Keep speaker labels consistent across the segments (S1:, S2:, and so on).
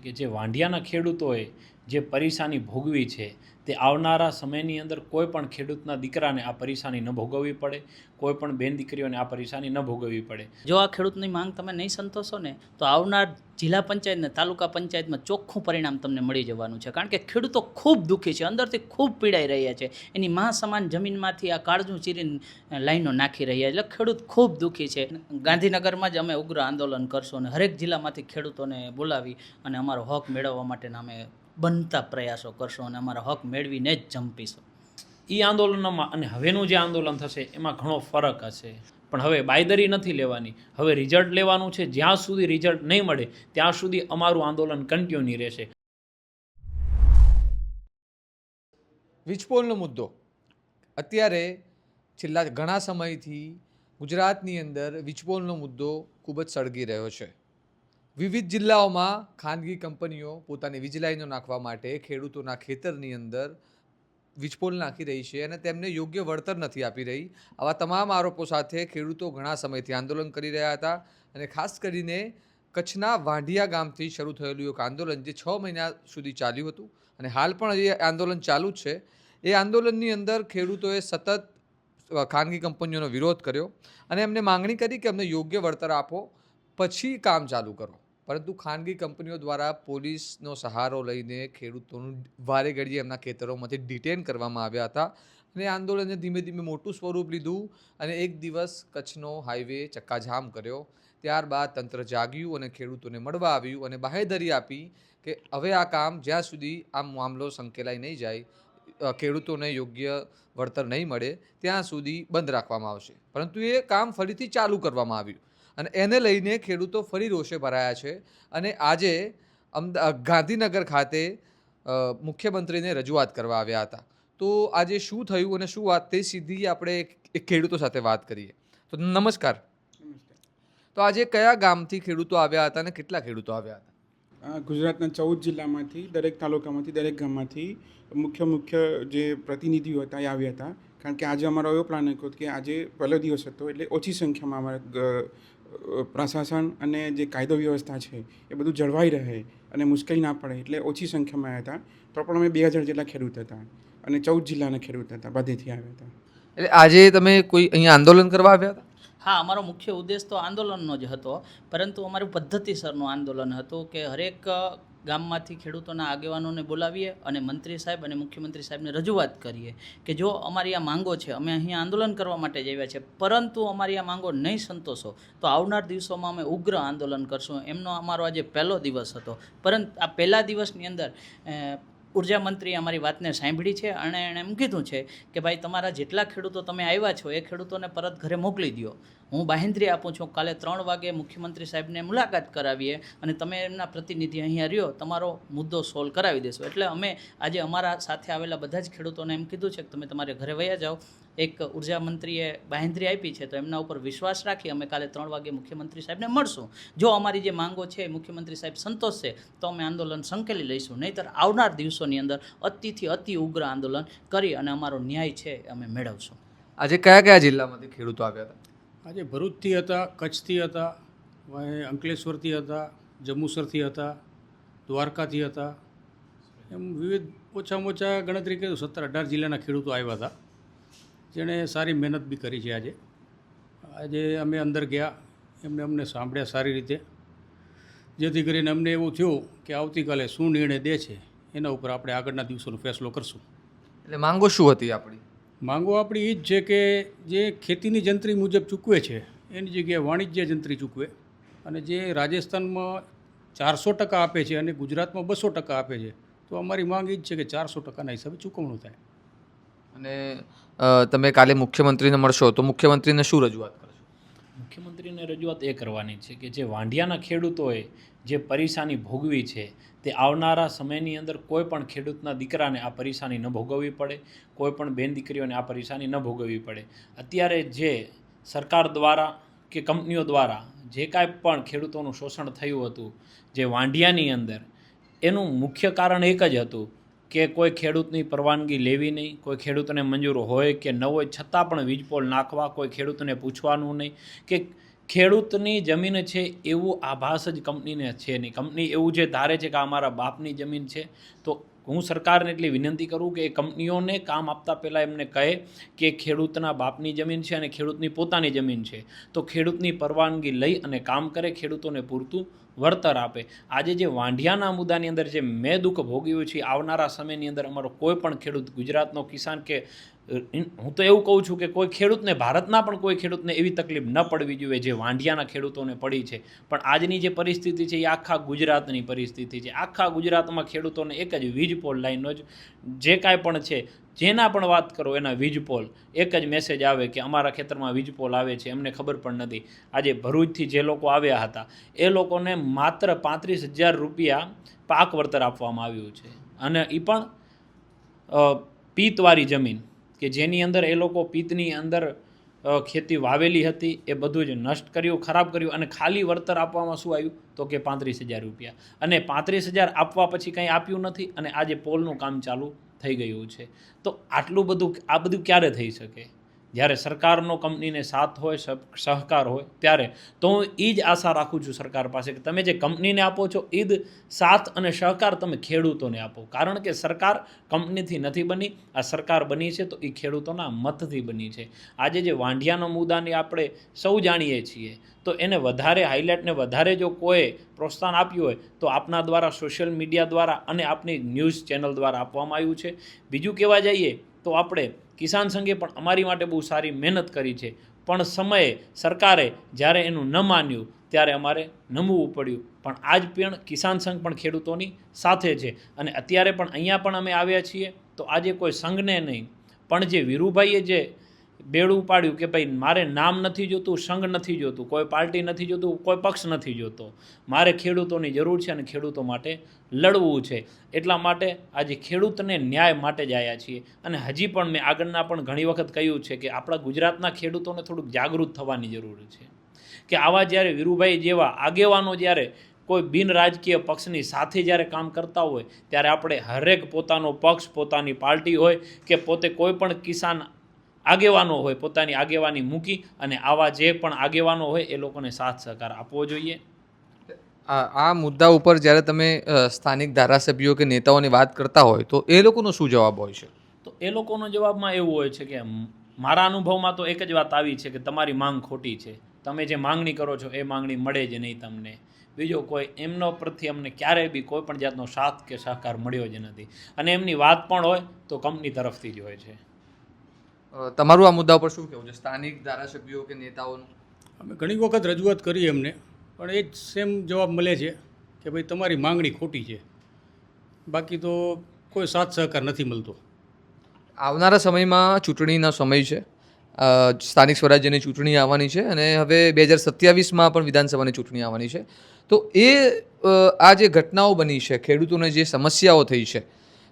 S1: કે જે વાંઢિયાના ખેડૂતોએ જે પરેશાની ભોગવી છે તે આવનારા સમયની અંદર કોઈ પણ ખેડૂતના દીકરાને આ પરેશાની ન ભોગવવી પડે, કોઈ પણ બેન દીકરીઓને આ પરેશાની ન ભોગવવી પડે.
S2: જો આ ખેડૂતની માંગ તમે નહીં સંતોષો ને તો આવનાર જિલ્લા પંચાયત ને તાલુકા પંચાયતમાં ચોખ્ખું પરિણામ તમને મળી જવાનું છે. કારણ કે ખેડૂતો ખૂબ દુઃખી છે, અંદરથી ખૂબ પીડાઈ રહ્યા છે. એની માં સમાન જમીનમાંથી આ કાળજું ચીરીને લાઈનો નાખી રહ્યા છે. એટલે ખેડૂત ખૂબ દુઃખી છે. ગાંધીનગરમાં જ અમે ઉગ્ર આંદોલન કરશું અને હરેક જિલ્લામાંથી ખેડૂતોને બોલાવી અને અમારો હક મેળવવા માટેના અમે બનતા પ્રયાસો કરશું અને અમારા હક મેળવીને જ જંપીશું.
S1: એ આંદોલનમાં અને હવેનું જે આંદોલન થશે એમાં ઘણો ફરક હશે. પણ હવે બાંયધરી નથી લેવાની, હવે રિઝલ્ટ લેવાનું છે. જ્યાં સુધી રિઝલ્ટ નહીં મળે ત્યાં સુધી અમારું આંદોલન કન્ટિન્યુ રહેશે.
S3: વીજપોલનો મુદ્દો અત્યારે છેલ્લા ઘણા સમયથી ગુજરાતની અંદર વીજપોલનો મુદ્દો ખૂબ જ સળગી રહ્યો છે. વિવિધ જિલ્લાઓમાં ખાનગી કંપનીઓ પોતાની વીજ લાઈનો નાખવા માટે ખેડૂતોના ખેતરની અંદર વીજપોલ નાખી રહી છે અને તેમને યોગ્ય વળતર નથી આપી રહી. આવા તમામ આરોપો સાથે ખેડૂતો ઘણા સમયથી આંદોલન કરી રહ્યા હતા અને ખાસ કરીને કચ્છના વાંઢિયા ગામથી શરૂ થયેલું એક આંદોલન જે 6 મહિના સુધી ચાલ્યું હતું અને હાલ પણ એ આંદોલન ચાલુ જ છે. એ આંદોલનની અંદર ખેડૂતોએ સતત ખાનગી કંપનીઓનો વિરોધ કર્યો અને એમને માંગણી કરી કે અમને યોગ્ય વળતર આપો પછી કામ ચાલુ કરો. પરંતુ ખાનગી કંપનીઓ દ્વારા પોલીસનો સહારો લઈને ખેડૂતોનું વારે ઘડીએ એમના ખેતરોમાંથી ડિટેન કરવામાં આવ્યા હતા અને આંદોલને ધીમે ધીમે મોટું સ્વરૂપ લીધું અને એક દિવસ કચ્છનો હાઈવે ચક્કાજામ કર્યો. ત્યારબાદ તંત્ર જાગ્યું અને ખેડૂતોને મળવા આવ્યું અને બાહેધરી આપી કે હવે આ કામ જ્યાં સુધી આ મામલો સંકેલાઈ નહીં જાય, ખેડૂતોને યોગ્ય વળતર નહીં મળે ત્યાં સુધી બંધ રાખવામાં આવશે. પરંતુ એ કામ ફરીથી ચાલુ કરવામાં આવ્યું અને એને લઈને ખેડૂતો ફરી રોષે ભરાયા છે અને આજે ગાંધીનગર ખાતે મુખ્યમંત્રીને રજૂઆત કરવા આવ્યા હતા. તો આજે શું થયું અને શું વાત તે સીધી આપણે એક ખેડૂતો સાથે વાત કરીએ. તો નમસ્કાર. તો આજે કયા ગામથી ખેડૂતો આવ્યા હતા અને કેટલા ખેડૂતો આવ્યા હતા?
S4: ગુજરાતના 14 જિલ્લામાંથી, દરેક તાલુકામાંથી, દરેક ગામમાંથી મુખ્ય જે પ્રતિનિધિઓ હતા એ આવ્યા હતા. કારણ કે આજે અમારો એવો પ્લાન હતો કે આજે પહેલો દિવસ હતો એટલે ઓછી સંખ્યામાં અમારા પ્રશાસન અને જે કાયદો વ્યવસ્થા છે એ બધું જળવાઈ રહે અને મુશ્કેલી ના પડે એટલે ઓછી સંખ્યામાં આવ્યા હતા. તો પણ અમે 2000 જેટલા ખેડૂત હતા અને 14 જિલ્લાના ખેડૂત હતા, બધેથી આવ્યા હતા.
S3: એટલે આજે તમે કોઈ અહીંયા આંદોલન કરવા આવ્યા હતા?
S2: હા, અમારો મુખ્ય ઉદ્દેશ તો આંદોલનનો જ હતો, પરંતુ અમારું પદ્ધતિસરનું આંદોલન હતું કે હરેક ગામમાંથી ખેડૂતોના આગેવાનોને બોલાવીએ અને મંત્રી સાહેબ અને મુખ્યમંત્રી સાહેબને રજૂઆત કરીએ કે જો અમારી આ માંગો છે, અમે અહીંયા આંદોલન કરવા માટે જ આવ્યા છે, પરંતુ અમારી આ માંગો નહીં સંતોષો તો આવનાર દિવસોમાં અમે ઉગ્ર આંદોલન કરશું. એમનો અમારો આજે પહેલો દિવસ હતો. પરંતુ આ પહેલા દિવસની અંદર ઉર્જા મંત્રીએ અમારી વાતને સાંભળી છે અને એણે એમ કીધું છે કે ભાઈ તમારા જેટલા ખેડૂતો તમે આવ્યા છો એ ખેડૂતોને પરત ઘરે મોકલી દો. હું બાહેંધરી આપું છું, કાલે 3 વાગે મુખ્યમંત્રી સાહેબને મુલાકાત કરાવીએ અને તમે એમના પ્રતિનિધિ અહીંયા રહ્યો, તમારો મુદ્દો સોલ્વ કરાવી દેશો. એટલે અમે આજે અમારા સાથે આવેલા બધા જ ખેડૂતોને એમ કીધું છે કે તમે તમારે ઘરે વયા જાઓ. એક ઉર્જા મંત્રીએ બાહેંધરી આપી છે તો એમના ઉપર વિશ્વાસ રાખી અમે કાલે 3 વાગે મુખ્યમંત્રી સાહેબને મળશું. જો અમારી જે માંગો છે મુખ્યમંત્રી સાહેબ સંતોષશે તો અમે આંદોલન સંકેલી લઈશું, નહીંતર આવનાર દિવસોની અંદર અતિથી અતિ ઉગ્ર આંદોલન કરી અને અમારો ન્યાય છે અમે મેળવશું.
S3: આજે કયા કયા જિલ્લામાંથી ખેડૂતો આવ્યા હતા?
S5: આજે ભરૂચથી હતા, કચ્છથી હતા, અંકલેશ્વરથી હતા, જંબુસરથી હતા, દ્વારકાથી હતા. એમ વિવિધ ઓછામાં ઓછા ગણતરી કરી 17-18 જિલ્લાના ખેડૂતો આવ્યા હતા, જેણે સારી મહેનત બી કરી છે. આજે અમે અંદર ગયા, અમને સાંભળ્યા સારી રીતે, જેથી કરીને અમને એવું થયું કે આવતીકાલે શું નિર્ણય દે છે એના ઉપર આપણે આગળના દિવસોનો ફેસલો કરશું.
S3: એટલે માંગો શું હતી આપણી?
S5: માંગો આપણી એ જ છે કે જે ખેતીની જંત્રી મુજબ ચૂકવે છે એની જગ્યાએ વાણિજ્ય જંત્રી ચૂકવે અને જે રાજસ્થાનમાં 400% આપે છે અને ગુજરાતમાં 200% આપે છે, તો અમારી માંગ એ જ છે કે 400%ના હિસાબે ચૂકવણું થાય.
S3: અને તમે કાલે મુખ્યમંત્રીને મળશો તો મુખ્યમંત્રીને શું રજૂઆત કરશો?
S1: મુખ્યમંત્રીને રજૂઆત એ કરવાની છે કે જે વાંઢિયાના ખેડૂતોએ જે પરેશાની ભોગવી છે તે આવનારા સમયની અંદર કોઈ પણ ખેડૂતના દીકરાને આ પરેશાની ન ભોગવવી પડે, કોઈ પણ બેન દીકરીઓને આ પરેશાની ન ભોગવવી પડે. અત્યારે જે સરકાર દ્વારા કે કંપનીઓ દ્વારા જે કાંઈ પણ ખેડૂતોનું શોષણ થયું હતું જે વાંઢિયાની અંદર, એનું મુખ્ય કારણ એક જ હતું કે કોઈ ખેડૂતની પરવાનગી લેવી નહીં, કોઈ ખેડૂતને મંજૂર હોય કે ન હોય છતાં પણ વીજપોલ નાખવા, કોઈ ખેડૂતને પૂછવાનું નહીં કે ખેડૂતની જમીન છે એવું આભાસ જ કંપનીને છે નહીં. કંપની એવું જે ધારે છે કે આ અમારા બાપની જમીન છે. તો હું સરકારને એટલી વિનંતી કરું કે એ કંપનીઓને કામ આપતા પહેલાં એમને કહે કે ખેડૂતના બાપની જમીન છે અને ખેડૂતની પોતાની જમીન છે, તો ખેડૂતની પરવાનગી લઈ અને કામ કરે, ખેડૂતોને પૂરતું વળતર આપે. આજે જે વાંઢિયાના મુદ્દાની અંદર જે મેં દુઃખ ભોગવ્યું છે, આવનારા સમયની અંદર અમારો કોઈ પણ ખેડૂત, ગુજરાતનો કિસાન કે હું તો એવું કહું છું કે કોઈ ખેડૂતને, ભારતના પણ કોઈ ખેડૂતને એવી તકલીફ ન પડવી જોઈએ જે વાંઢિયાના ખેડૂતોને પડી છે. પણ આજની જે પરિસ્થિતિ છે એ આખા ગુજરાતની પરિસ્થિતિ છે. આખા ગુજરાતમાં ખેડૂતોને એક જ વીજ પોલ લાઈનનો જ જે કાંઈ પણ છે, જેના પણ વાત કરો એના વીજ પોલ, એક જ મેસેજ આવે કે અમારા ખેતરમાં વીજ પોલ આવે છે, એમને ખબર પણ નથી. આજે ભરૂચથી જે લોકો આવ્યા હતા એ લોકોને માત્ર 35,000 રૂપિયા પાક વળતર આપવામાં આવ્યું છે. અને એ પણ પિત્તવાળી જમીન કે જેની અંદર એ લોકો પિત્તની અંદર ખેતી વાવેલી હતી, એ બધું જ નષ્ટ કર્યું, ખરાબ કર્યું. અને ખાલી વળતર આપવામાં શું આવ્યું તો કે 35,000 રૂપિયા. અને 35,000 આપવા પછી કંઈ આપ્યું નથી અને આજે પોલનું કામ ચાલુ થઈ ગયું છે. તો આટલું બધું, આ બધું ક્યારે થઈ શકે? જ્યારે સરકારનો કંપનીને સાથ હોય, સહકાર હોય ત્યારે. તો હું એ જ આશા રાખું છું સરકાર પાસે કે તમે જે કંપનીને આપો છો એ જ સાથ અને સહકાર તમે ખેડૂતોને આપો. કારણ કે સરકાર કંપનીથી નથી બની, આ સરકાર બની છે તો એ ખેડૂતોના મતથી બની છે. આજે જે વાંઢિયાનો મુદ્દાની આપણે સૌ જાણીએ છીએ, તો એને વધારે હાઇલાઇટને વધારે જો કોઈ પ્રોત્સાહન આપ્યું હોય તો આપના દ્વારા, સોશિયલ મીડિયા દ્વારા અને આપની ન્યૂઝ ચેનલ દ્વારા આપવામાં આવ્યું છે. બીજું કહેવા જઈએ તો આપણે કિસાન સંઘે પણ અમારી માટે બહુ સારી મહેનત કરી છે, પણ સમયે સરકારે જ્યારે એનું ન માન્યું ત્યારે અમારે નમવું પડ્યું. પણ આજ પણ કિસાન સંઘ પણ ખેડૂતોની સાથે છે. અને અત્યારે પણ અહીંયા પણ અમે આવ્યા છીએ તો આજે કોઈ સંઘને નહીં, પણ જે વીરુભાઈએ જે બેડું પાડ્યું કે ભાઈ મારે નામ નથી જોતું, સંઘ નથી જોતું, કોઈ પાર્ટી નથી જોતું, કોઈ પક્ષ નથી જોતો, મારે ખેડૂતોની જરૂર છે અને ખેડૂતો માટે લડવું છે. એટલા માટે આજે ખેડૂતને ન્યાય માટે જ આવ્યા છીએ. અને હજી પણ મેં આગળના પણ ઘણી વખત કહ્યું છે કે આપણા ગુજરાતના ખેડૂતોને થોડુંક જાગૃત થવાની જરૂર છે કે આવા જ્યારે વીરુભાઈ જેવા આગેવાનો જ્યારે કોઈ બિન રાજકીય પક્ષની સાથે જ્યારે કામ કરતા હોય ત્યારે આપણે હરેક પોતાનો પક્ષ, પોતાની પાર્ટી હોય કે પોતે કોઈ પણ કિસાન આગેવાનો હોય, પોતાની આગેવાની મૂકી અને આવા જે પણ આગેવાનો હોય એ લોકોને સાથ સહકાર આપવો જોઈએ.
S3: આ મુદ્દા ઉપર જ્યારે તમે સ્થાનિક ધારાસભ્યો કે નેતાઓની વાત કરતા હોય તો એ લોકોનો શું જવાબ હોય છે?
S1: તો એ લોકોનો જવાબમાં એવું હોય છે કે મારા અનુભવમાં તો એક જ વાત આવી છે કે તમારી માંગ ખોટી છે, તમે જે માંગણી કરો છો એ માંગણી મળે જ નહીં તમને. બીજો કોઈ એમનો પ્રત્યે અમને ક્યારેય બી કોઈ પણ જાતનો સાથ કે સહકાર મળ્યો જ નથી. અને એમની વાત પણ હોય તો કંપની તરફથી જ હોય છે.
S3: તમારું આ મુદ્દા ઉપર શું કહેવું છે સ્થાનિક ધારાસભ્યો કે નેતાઓનું?
S5: અમે ઘણી વખત રજૂઆત કરી એમને, પણ એ જ સેમ જવાબ મળે છે કે ભાઈ તમારી માંગણી ખોટી છે, બાકી તો કોઈ સાથ સહકાર નથી મળતો.
S3: આવનારા સમયમાં ચૂંટણીનો સમય છે, સ્થાનિક સ્વરાજ્યની ચૂંટણી આવવાની છે અને હવે 2027માં પણ વિધાનસભાની ચૂંટણી આવવાની છે. તો આ જે ઘટનાઓ બની છે, ખેડૂતોને જે સમસ્યાઓ થઈ છે,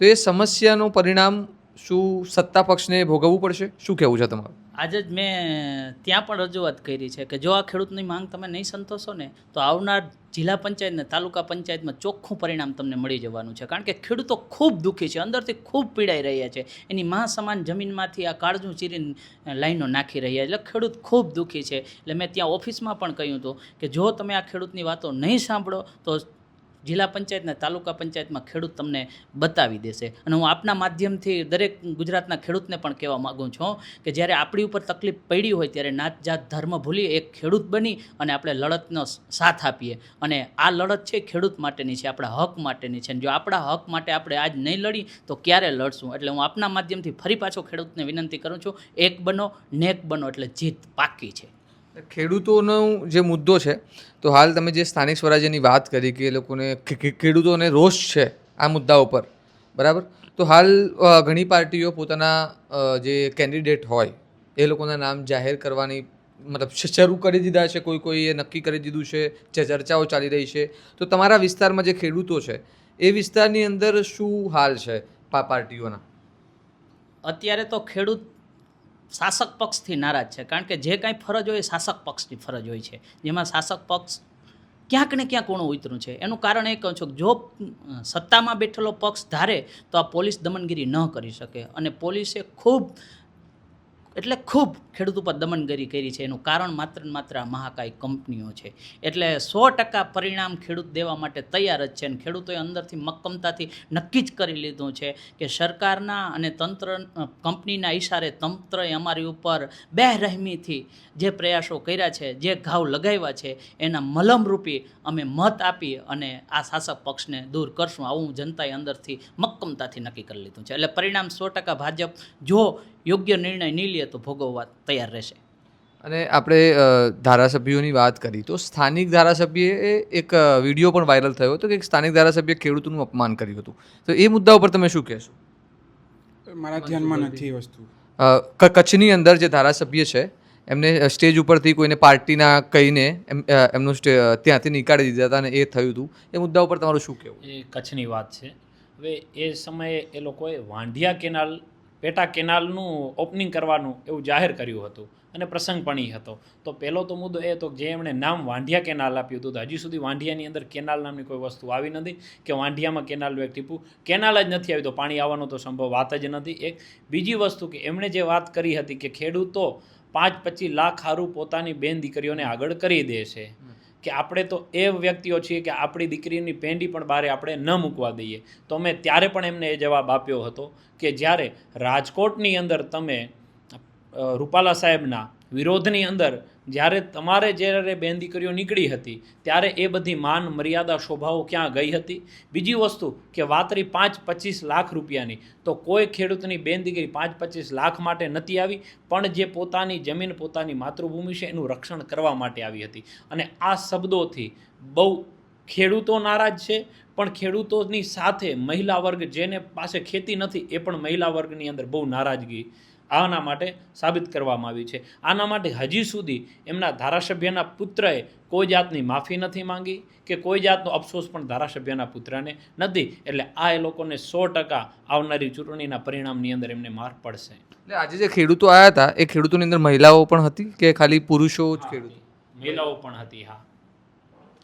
S3: તો એ સમસ્યાનું પરિણામ શું સત્તા પક્ષને ભોગવવું પડશે? શું કહેવું છે તમારું?
S2: આજે જ મેં ત્યાં પણ રજૂઆત કરી છે કે જો આ ખેડૂતની માંગ તમે નહીં સંતોષો ને તો આવનાર જિલ્લા પંચાયત ને તાલુકા પંચાયતમાં ચોખ્ખું પરિણામ તમને મળી જવાનું છે. કારણ કે ખેડૂતો ખૂબ દુઃખી છે, અંદરથી ખૂબ પીડાઈ રહ્યા છે. એની મા સમાન જમીનમાંથી આ કાળજું ચીરીને લાઈનો નાખી રહ્યા છે. એટલે ખેડૂત ખૂબ દુઃખી છે. એટલે મેં ત્યાં ઓફિસમાં પણ કહ્યું હતું કે જો તમે આ ખેડૂતની વાતો નહીં સાંભળો તો જિલ્લા પંચાયતના તાલુકા પંચાયતમાં ખેડૂત તમને બતાવી દેશે. અને હું આપના માધ્યમથી દરેક ગુજરાતના ખેડૂતને પણ કહેવા માગું છું કે જ્યારે આપણી ઉપર તકલીફ પડી હોય ત્યારે નાત જાત ધર્મ ભૂલી એક ખેડૂત બની અને આપણે લડતનો સાથ આપીએ. અને આ લડત છે ખેડૂત માટેની છે, આપણા હક માટેની છે. જો આપણા હક માટે આપણે આજ નહીં લડી તો ક્યારે લડશું? એટલે હું આપના માધ્યમથી ફરી પાછો ખેડૂતને વિનંતી કરું છું, એક બનો, નેક બનો, એટલે જીત પાકી છે.
S3: ખેડૂતોનો જે મુદ્દો છે, તો હાલ તમે જે સ્થાનિક સ્વરાજ્યની વાત કરી કે એ લોકોને ખેડૂતોને રોષ છે આ મુદ્દા ઉપર, બરાબર? તો હાલ ઘણી પાર્ટીઓ પોતાના જે કેન્ડિડેટ હોય એ લોકોના નામ જાહેર કરવાની મતલબ શરૂ કરી દીધા છે, કોઈએ નક્કી કરી દીધું છે, ચર્ચાઓ ચાલી રહી છે. તો તમારા વિસ્તારમાં જે ખેડૂતો છે એ વિસ્તારની અંદર શું હાલ છે પાર્ટીઓના?
S2: અત્યારે તો ખેડૂત શાસક પક્ષથી નારાજ છે. કારણ કે જે કાંઈ ફરજ હોય એ શાસક પક્ષની ફરજ હોય છે, જેમાં શાસક પક્ષ ક્યાંક ને ક્યાંક ઊણું ઉતર્યું છે. એનું કારણ એ કહું છું કે જો સત્તામાં બેઠેલો પક્ષ ધારે તો આ પોલીસ દમનગીરી ન કરી શકે. અને પોલીસે એટલે ખૂબ ખેડૂત ઉપર દમનગીરી કરી છે. એનું કારણ માત્ર ને માત્ર આ મહાકાય કંપનીઓ છે. એટલે 100% પરિણામ ખેડૂત દેવા માટે તૈયાર જ છે. અને ખેડૂતોએ અંદરથી મક્કમતાથી નક્કી જ કરી લીધું છે કે સરકારના અને તંત્ર કંપનીના ઈશારે તંત્રએ અમારી ઉપર બેરહેમીથી જે પ્રયાસો કર્યા છે, જે ઘાવ લગાવ્યા છે, એના મલમરૂપી અમે મત આપી અને આ શાસક પક્ષને દૂર કરશું, આવું જનતાએ અંદરથી મક્કમતાથી નક્કી કરી લીધું છે. એટલે પરિણામ 100% ભાજપ જો યોગ્ય નિર્ણય નહીં લે તો ભોગવવા તૈયાર રહેશે.
S3: અને આપણે ધારાસભ્યોની વાત કરી તો સ્થાનિક ધારાસભ્યએ એક વિડીયો પણ વાયરલ થયો હતો કે એક સ્થાનિક ધારાસભ્ય ખેડૂતોનું અપમાન કર્યું હતું. તો એ મુદ્દા ઉપર તમે શું કહેશો?
S4: મારા ધ્યાનમાં નથી એ વસ્તુ.
S3: કચ્છની અંદર જે ધારાસભ્ય છે એમને સ્ટેજ ઉપરથી કોઈને પાર્ટીના કહીને એમનું ત્યાંથી નીકાળી દીધા હતા અને એ થયું હતું. એ મુદ્દા ઉપર તમારું શું કહેવું?
S1: એ કચ્છની વાત છે. હવે એ સમયે એ લોકોએ વાંઢિયા કેનાલ, પેટા કેનાલનું ઓપનિંગ કરવાનું એવું જાહેર કર્યું હતું અને પ્રસંગ પણ એ હતો. તો પહેલો તો મુદ્દો એ હતો કે જે એમણે નામ વાંઢિયા કેનાલ આપ્યું હતું, તો હજી સુધી વાંઢિયાની અંદર કેનાલ નામની કોઈ વસ્તુ આવી નથી કે વાંઢિયામાં કેનાલ ટીપું કેનાલ જ નથી આવી તો પાણી આવવાનો તો સંભવ વાત જ નથી. એક બીજી વસ્તુ કે એમણે જે વાત કરી હતી કે ખેડૂતો 5-25 લાખ હારું પોતાની બેન દીકરીઓને આગળ કરી દે છે, કે આપણે તો એ વ્યક્તિઓ છીએ કે આપણી દીકરીની પેંડી પણ બારે આપણે ન મૂકવા દઈએ. તો મેં ત્યારે પણ એમને એ જવાબ આપ્યો હતો કે જ્યારે રાજકોટની અંદર તમે રૂપાલા સાહેબના વિરોધની અંદર જ્યારે તમારે જ્યારે બેન દીકરીઓ નીકળી હતી ત્યારે એ બધી માન મર્યાદા શોભાઓ ક્યાં ગઈ હતી? બીજી વસ્તુ કે વાતરી 5-25 લાખ રૂપિયાની, તો કોઈ ખેડૂતની બેન દીકરી 5-25 લાખ માટે નથી આવી, પણ જે પોતાની જમીન, પોતાની માતૃભૂમિ છે એનું રક્ષણ કરવા માટે આવી હતી. અને આ શબ્દોથી બહુ ખેડૂતો નારાજ છે, પણ ખેડૂતોની સાથે મહિલા વર્ગ જેને પાસે ખેતી નથી એ પણ મહિલા વર્ગની અંદર બહુ નારાજગી આના માટે સાબિત કરવામાં આવી છે. આના માટે હજી સુધી એમના ધારાસભ્યના પુત્રએ કોઈ જાતની માફી નથી માંગી કે કોઈ જાતનો અફસોસ પણ ધારાસભ્યના પુત્રને નથી. એટલે આ એ લોકોને 100% આવનારી ચૂંટણીના પરિણામની અંદર એમને માર પડશે.
S3: એટલે આજે જે ખેડૂતો આવ્યા હતા એ ખેડૂતોની અંદર મહિલાઓ પણ હતી કે ખાલી પુરુષો જ ખેડૂતો?
S1: મહિલાઓ પણ હતી. હા.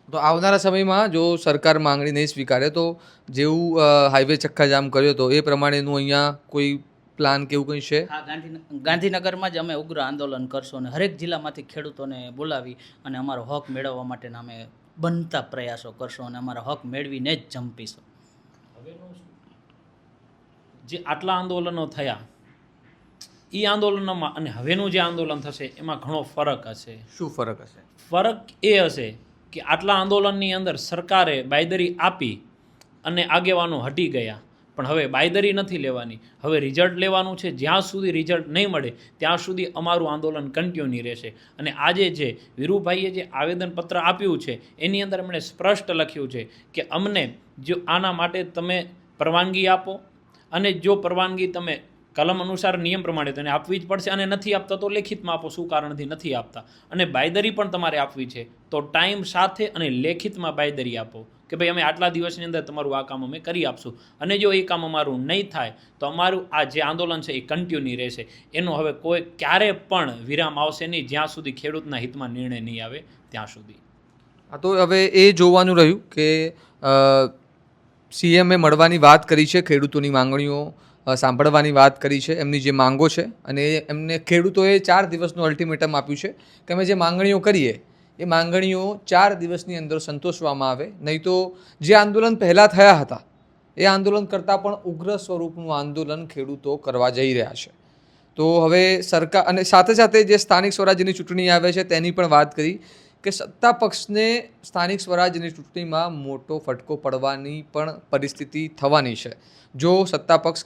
S3: તો આવનારા સમયમાં જો સરકાર માંગણી નહીં સ્વીકારે તો જેવું હાઈવે ચક્કાજામ કર્યો હતો એ પ્રમાણેનું અહીંયા કોઈ પ્લાન કેવું કંઈ છે?
S2: હા, ગાંધીનગરમાં જ અમે ઉગ્ર આંદોલન કરશું અને હરેક જિલ્લામાંથી ખેડૂતોને બોલાવી અને અમારો હક મેળવવા માટેના અમે બનતા પ્રયાસો કરશું અને અમારો હક મેળવીને જ જંપીશું.
S1: જે આટલા આંદોલનો થયા એ આંદોલનોમાં અને હવેનું જે આંદોલન થશે એમાં ઘણો ફરક હશે.
S3: શું ફરક હશે?
S1: ફરક એ હશે કે આટલા આંદોલનની અંદર સરકારે બાંયધરી આપી અને આગેવાનો હટી ગયા, પણ હવે બાંયધરી નથી લેવાની, હવે રિઝલ્ટ લેવાનું છે. જ્યાં સુધી રિઝલ્ટ નહીં મળે ત્યાં સુધી અમારું આંદોલન કન્ટિન્યુ રહેશે. અને આજે જે વીરુભાઈએ જે આવેદનપત્ર આપ્યું છે એની અંદર એમણે સ્પષ્ટ લખ્યું છે કે અમને જો આના માટે તમે પરવાનગી આપો, અને જો પરવાનગી તમે કલમ અનુસાર નિયમ પ્રમાણે તેને આપવી જ પડશે, અને નથી આપતા તો લેખિતમાં આપો, શું કારણથી નથી આપતા, અને બાંયધરી પણ તમારે આપવી છે તો ટાઈમ સાથે અને લેખિતમાં બાંયધરી આપો કે ભાઈ અમે આટલા દિવસની અંદર તમારું આ કામ અમે કરી આપશું. અને જો એ કામ અમારું નહીં થાય તો અમારું આ જે આંદોલન છે એ કન્ટિન્યુ રહેશે. એનો હવે કોઈ ક્યારે પણ વિરામ આવશે નહીં જ્યાં સુધી ખેડૂતના હિતમાં નિર્ણય નહીં આવે ત્યાં સુધી.
S3: હા, તો હવે એ જોવાનું રહ્યું કે સીએમએ મળવાની વાત કરી છે, ખેડૂતોની માંગણીઓ સાંભળવાની વાત કરી છે, એમની જે માંગો છે, અને એમને ખેડૂતોએ 4 દિવસનું અલ્ટિમેટમ આપ્યું છે કે અમે જે માંગણીઓ કરીએ એ માંગણીઓ 4 દિવસની અંદર સંતોષવામાં આવે, નહીં તો જે આંદોલન પહેલાં થયા હતા એ આંદોલન કરતાં પણ ઉગ્ર સ્વરૂપનું આંદોલન ખેડૂતો કરવા જઈ રહ્યા છે. તો હવે સરકાર અને સાથે સાથે જે સ્થાનિક સ્વરાજ્યની ચૂંટણી આવે છે તેની પણ વાત કરી કે સત્તા પક્ષને સ્થાનિક સ્વરાજ્યની ચૂંટણીમાં મોટો ફટકો પડવાની પણ પરિસ્થિતિ થવાની છે જો સત્તા પક્ષ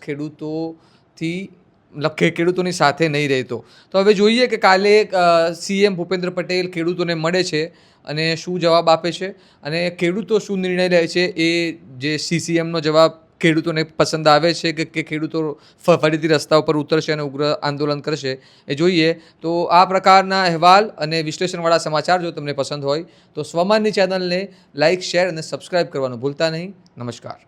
S3: ખેડૂતોની સાથે નહીં રહેતો. તો હવે જોઈએ કે કાલે સીએમ ભૂપેન્દ્ર પટેલ ખેડૂતોને મળે છે અને શું જવાબ આપે છે, અને ખેડૂતો શું નિર્ણય લે છે. એ જે સીએમનો જવાબ ખેડૂતોને પસંદ આવે છે કે ખેડૂતો ફરીથી રસ્તા ઉપર ઉતરશે અને ઉગ્ર આંદોલન કરશે એ જોઈએ. તો આ પ્રકારના અહેવાલ અને વિશ્લેષણવાળા સમાચાર જો તમને પસંદ હોય તો સ્વમાનની ચેનલને લાઇક, શેર અને સબસ્ક્રાઇબ કરવાનું ભૂલતા નહીં. નમસ્કાર.